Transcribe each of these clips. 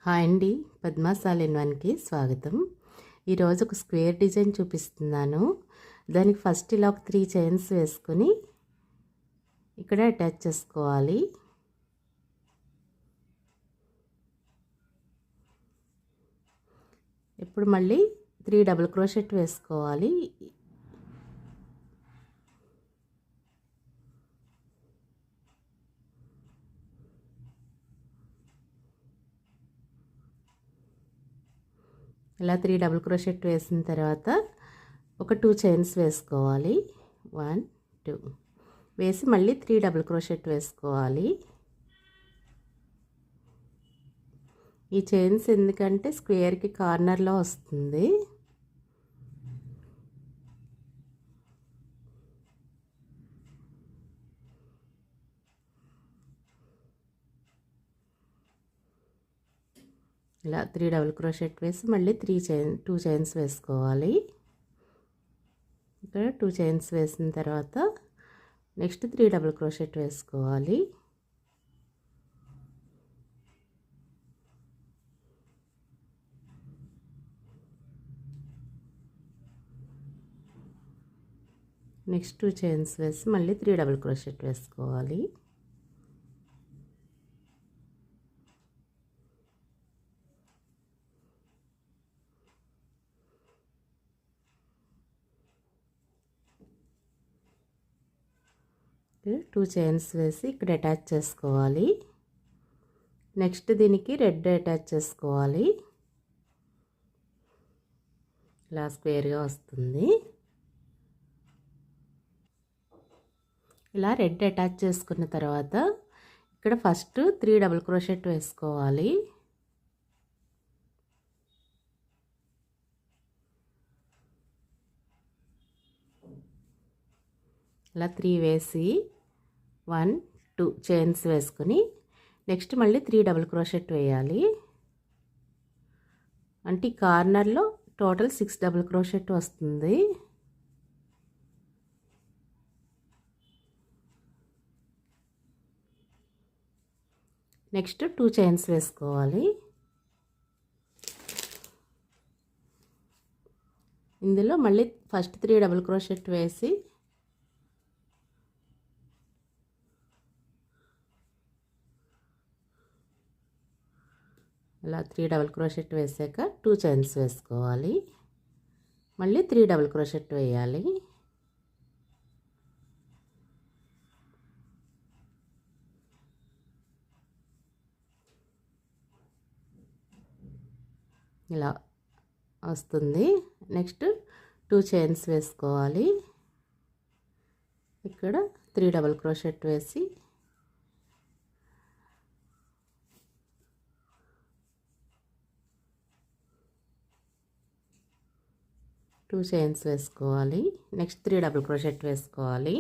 Hi అండి, Padma's all in వన్కి స్వాగతం. ఈరోజు ఒక స్క్వేర్ డిజైన్ చూపిస్తున్నాను. దానికి ఫస్ట్ ఇలా ఒక 3 చైన్స్ వేసుకొని ఇక్కడ అటాచ్ చేసుకోవాలి. ఇప్పుడు మళ్ళీ 3 డబుల్ క్రోషెట్ వేసుకోవాలి. ఇలా 3 డబుల్ క్రోషెట్ వేసిన తర్వాత ఒక 2 చైన్స్ వేసుకోవాలి. 1 2 వేసి మళ్ళీ 3 డబుల్ క్రోషెట్ వేసుకోవాలి. ఈ చైన్స్ ఎందుకంటే స్క్వేర్కి కార్నర్లో వస్తుంది. ఇలా 3 డబుల్ క్రోషెట్ వేసి మళ్ళీ 2 చైన్స్ వేసుకోవాలి. ఇక్కడ 2 చైన్స్ వేసిన తర్వాత నెక్స్ట్ 3 డబుల్ క్రోషెట్ వేసుకోవాలి. నెక్స్ట్ 2 చైన్స్ వేసి మళ్ళీ 3 డబుల్ క్రోషెట్ వేసుకోవాలి. టూ చైన్స్ వేసి ఇక్కడ అటాచ్ చేసుకోవాలి. నెక్స్ట్ దీనికి రెడ్ అటాచ్ చేసుకోవాలి. ఇలా స్క్వేర్గా వస్తుంది. ఇలా రెడ్ అటాచ్ చేసుకున్న తర్వాత ఇక్కడ ఫస్ట్ 3 డబుల్ క్రోషెట్ వేసుకోవాలి. ఇలా 3 వేసి 1 2 చైన్స్ వేసుకొని నెక్స్ట్ మళ్ళీ 3 డబుల్ క్రోషెట్ వేయాలి. అంటే ఈ కార్నర్లో టోటల్ 6 డబుల్ క్రోషెట్ వస్తుంది. నెక్స్ట్ 2 చైన్స్ వేసుకోవాలి. ఇందులో మళ్ళీ ఫస్ట్ 3 డబుల్ క్రోషెట్ వేసి ఇలా 3 డబుల్ క్రోషెట్ వేసాక 2 చైన్స్ వేసుకోవాలి. మళ్ళీ 3 డబుల్ క్రోషెట్ వేయాలి. ఇలా వస్తుంది. నెక్స్ట్ 2 చైన్స్ వేసుకోవాలి. ఇక్కడ 3 డబుల్ క్రోషెట్ వేసి టూ చైన్స్ వేసుకోవాలి. నెక్స్ట్ 3 డబుల్ క్రోషెట్ వేసుకోవాలి.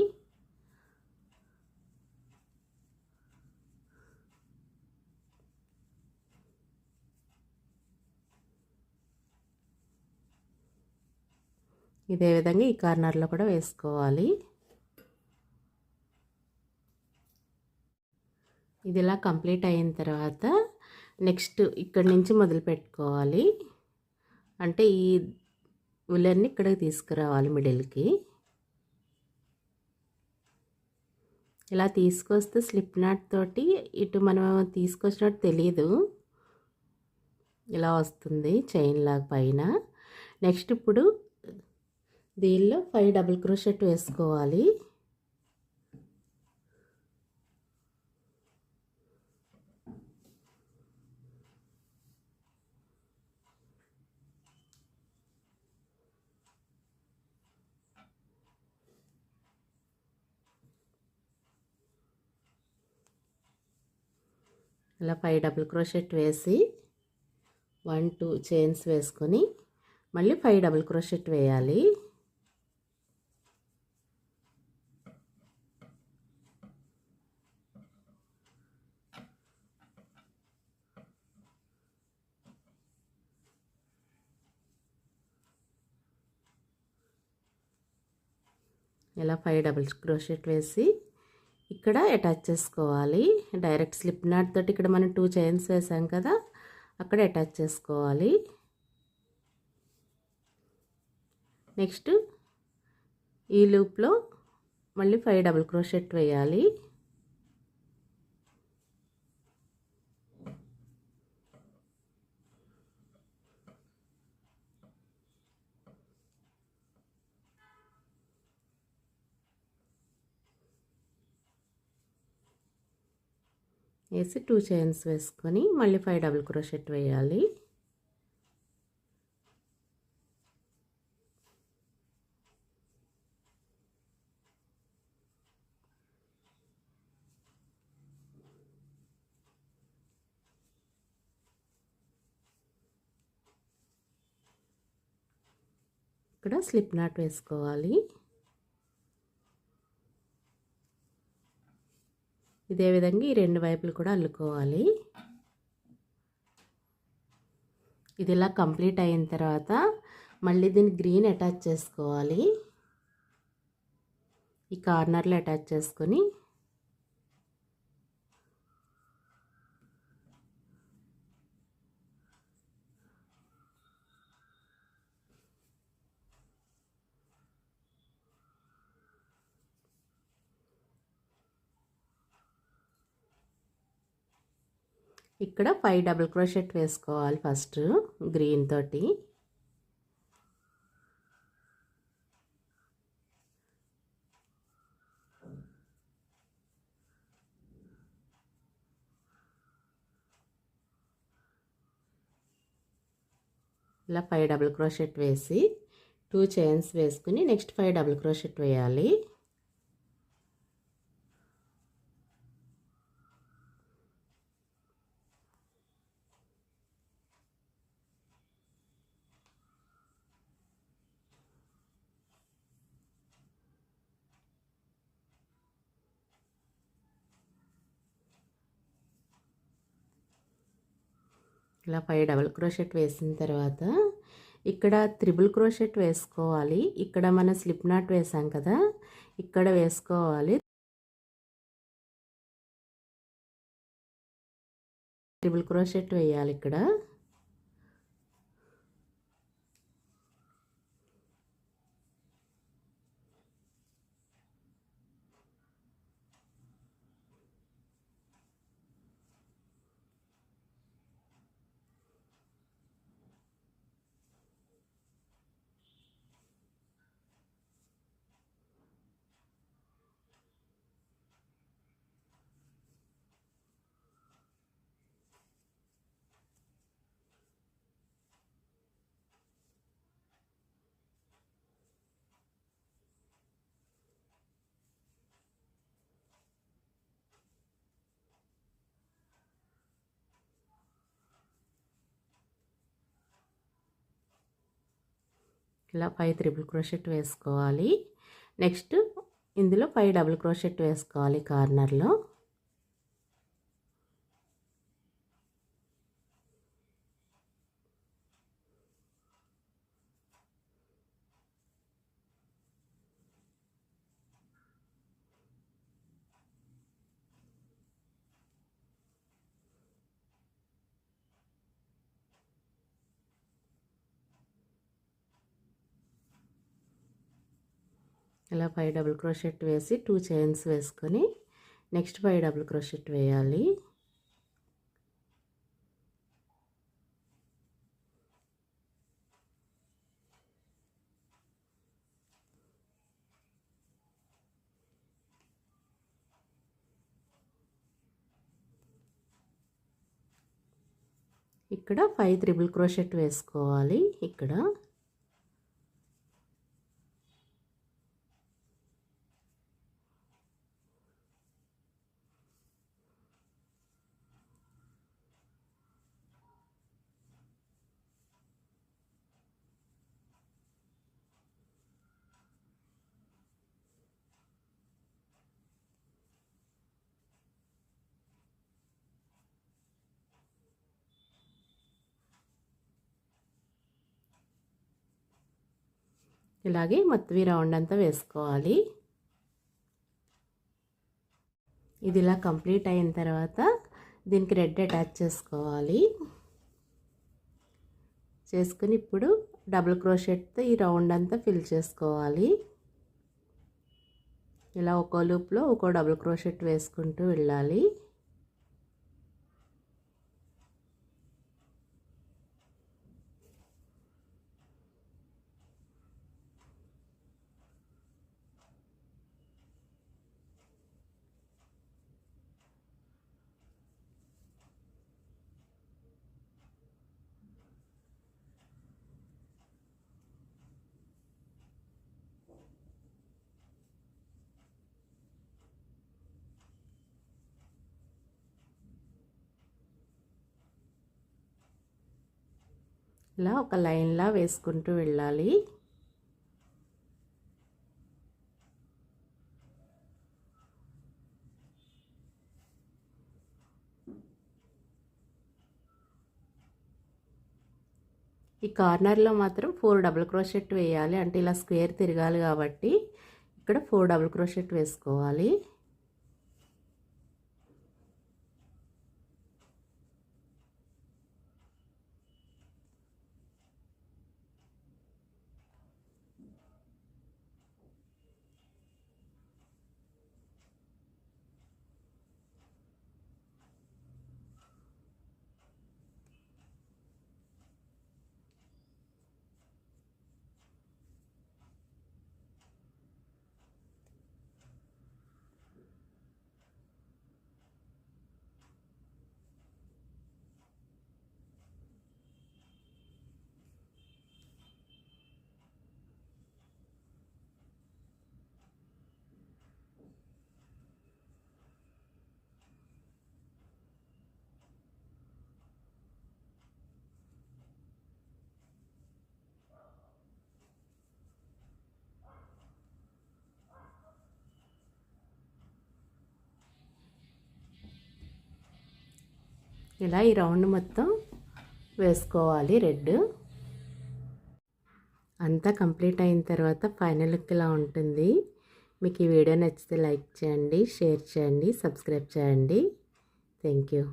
ఇదే విధంగా ఈ కార్నర్లో కూడా వేసుకోవాలి. ఇది ఇలా కంప్లీట్ అయిన తర్వాత నెక్స్ట్ ఇక్కడి నుంచి మొదలు పెట్టుకోవాలి. అంటే ఈ ఉలెన్ని ఇక్కడికి తీసుకురావాలి మిడిల్కి. ఇలా తీసుకొస్తే స్లిప్ నాట్ తోటి ఇటు మనం తీసుకొచ్చినట్టు తెలియదు, ఇలా వస్తుంది చైన్ లాగా పైన. నెక్స్ట్ ఇప్పుడు దీనిలో 5 డబుల్ క్రోషెట్ వేసుకోవాలి. ఇలా 5 డబుల్ క్రోషెట్ వేసి 1 2 చైన్స్ వేసుకొని మళ్ళీ 5 డబుల్ క్రోషెట్ వేయాలి. ఇలా 5 డబుల్ క్రోషెట్ వేసి ఇక్కడ అటాచ్ చేసుకోవాలి. డైరెక్ట్ స్లిప్ నాట్ తోటి ఇక్కడ మనం 2 చైన్స్ వేసాం కదా, అక్కడ అటాచ్ చేసుకోవాలి. నెక్స్ట్ ఈ లూప్లో మళ్ళీ 5 డబుల్ క్రోషెట్ వేయాలి. వేసి 2 చైన్స్ వేసుకొని మళ్ళీ 5 డబుల్ క్రోషెట్ వేయాలి. ఇక్కడ స్లిప్ నాట్ వేసుకోవాలి. ఇదే విధంగా ఈ రెండు వైపులు కూడా అల్లుకోవాలి. ఇది ఇలా కంప్లీట్ అయిన తర్వాత మళ్ళీ దీన్ని గ్రీన్ అటాచ్ చేసుకోవాలి. ఈ కార్నర్లో అటాచ్ చేసుకొని ఇక్కడ 5 డబుల్ క్రోషెట్ వేసుకోవాలి ఫస్ట్ గ్రీన్ తోటి. ఇలా 5 డబుల్ క్రోషెట్ వేసి 2 చైన్స్ వేసుకుని నెక్స్ట్ 5 డబుల్ క్రోషెట్ వేయాలి. ఇలా 5 డబుల్ క్రోషెట్ వేసిన తర్వాత ఇక్కడ త్రిబుల్ క్రోషెట్ వేసుకోవాలి. ఇక్కడ మనం స్లిప్ నాట్ వేసాం కదా, ఇక్కడ వేసుకోవాలి. త్రిబుల్ క్రోషెట్ వేయాలి ఇక్కడ. ఇలా 5 త్రిబుల్ క్రోషెట్ వేసుకోవాలి. నెక్స్ట్ ఇందులో 5 డబుల్ క్రోషెట్ వేసుకోవాలి కార్నర్లో. ఇలా 5 డబుల్ క్రోషెట్ వేసి 2 చైన్స్ వేసుకొని నెక్స్ట్ 5 డబుల్ క్రోషెట్ వేయాలి. ఇక్కడ 5 త్రిబుల్ క్రోషెట్ వేసుకోవాలి. ఇక్కడ ఇలాగే మొత్తం రౌండ్ అంతా వేసుకోవాలి. ఇది ఇలా కంప్లీట్ అయిన తర్వాత దీనికి రెడ్ అటాచ్ చేసుకోవాలి. చేసుకుని ఇప్పుడు డబుల్ క్రోషెట్తో ఈ రౌండ్ అంతా ఫిల్ చేసుకోవాలి. ఇలా ఒక్కో లూప్లో ఒక్కో డబుల్ క్రోషెట్ వేసుకుంటూ వెళ్ళాలి. ఇలా ఒక లైన్లా వేసుకుంటూ వెళ్ళాలి. ఈ కార్నర్లో మాత్రం 4 డబుల్ క్రోషెట్ వేయాలి. అంటే ఇలా స్క్వేర్ తిరగాలి కాబట్టి ఇక్కడ 4 డబుల్ క్రోషెట్ వేసుకోవాలి. ఇలా ఈ రౌండ్ మొత్తం వేసుకోవాలి. రెడ్ అంతా కంప్లీట్ అయిన తర్వాత ఫైనల్ లుక్ ఇలా ఉంటుంది. మీకు ఈ వీడియో నచ్చితే లైక్ చేయండి, షేర్ చేయండి, సబ్స్క్రైబ్ చేయండి. Thank you.